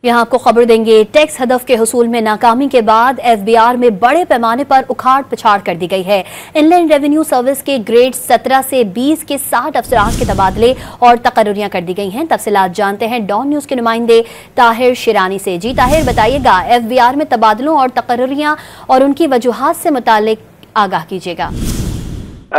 यहाँ आपको खबर देंगे, टैक्स हदफ के हुसूल में नाकामी के बाद एफबीआर में बड़े पैमाने पर उखाड़ पिछाड़ कर दी गई है। इनलैंड रेवेन्यू सर्विस के ग्रेड 17 से 20 के 60 अफसरान के तबादले और तकर्रियां कर दी गई हैं। तफसीलात जानते हैं डॉन न्यूज के नुमाइंदे ताहिर शिरानी से। जी ताहिर, बताइएगा एफबीआर में तबादलों और तकर्रियां और उनकी वजूहात से मुतालिक आगाह कीजिएगा।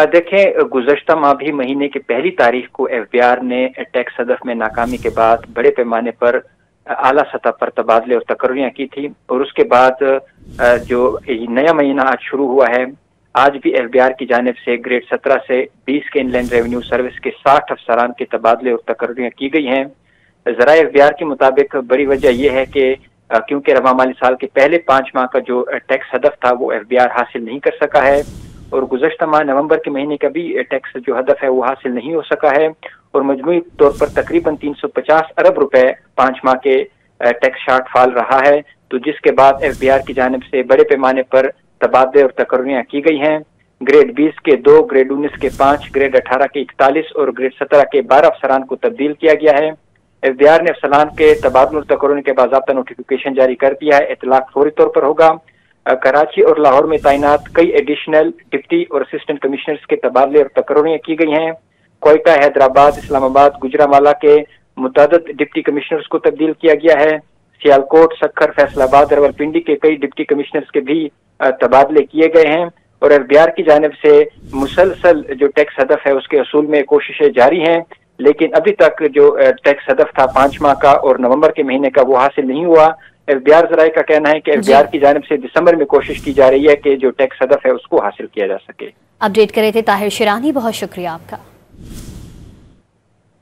देखें, गुज़श्ता माह भी महीने की पहली तारीख को एफबीआर ने टैक्स हदफ में नाकामी के बाद बड़े पैमाने पर आला सतह पर तबादले और तकर्रियां की थी और उसके बाद जो नया महीना आज शुरू हुआ है, आज भी एफबीआर की जानिब से ग्रेड 17 से 20 के इनलैंड रेवेन्यू सर्विस के 60 अफसरान के तबादले और तकर्रियां की गई हैं। ज़रा एफबीआर के मुताबिक बड़ी वजह यह है कि क्योंकि रवा माली साल के पहले 5 माह का जो टैक्स हदफ था वो एफबीआर हासिल नहीं कर सका है और गुज़श्ता माह नवंबर के महीने का भी टैक्स जो हदफ है वो हासिल नहीं हो सका है और मजमूई तौर पर तकरीबन 350 अरब रुपए 5 माह के टैक्स शॉर्टफॉल रहा है। तो जिसके बाद एफबीआर की जानिब से बड़े पैमाने पर तबादले और तकर्रियां की गई हैं। ग्रेड 20 के 2, ग्रेड 19 के 5, ग्रेड 18 के 41 और ग्रेड 17 के 12 अफसरान को तब्दील किया गया है। एफबीआर ने अफसरान के तबादलों और तकर्रियों के बाज़ाब्ता नोटिफिकेशन जारी कर दिया है। इतलाक फौरी तौर पर होगा। कराची और लाहौर में तैनात कई एडिशनल डिप्टी और असिस्टेंट कमिश्नर्स के तबादले और तकर्रियां की गई हैं। कोयटा, हैदराबाद, इस्लामाबाद, गुजरांवाला के मुतअद्दिद डिप्टी कमिश्नर्स को तब्दील किया गया है। सियालकोट, सक्खर, फैसलाबाद, रावलपिंडी के कई डिप्टी कमिश्नर्स के भी तबादले किए गए हैं और एफबीआर की जानिब से मुसलसल जो टैक्स हदफ है उसके असूल में कोशिशें जारी हैं, लेकिन अभी तक जो टैक्स हदफ था 5 माह का और नवंबर के महीने का वो हासिल नहीं हुआ। एफबीआर ज़राए का कहना है कि एफबीआर की जानिब से दिसंबर में कोशिश की जा रही है कि जो टैक्स हदफ है उसको हासिल किया जा सके। अपडेट करे थे ताहिर शिरानी, बहुत शुक्रिया आपका।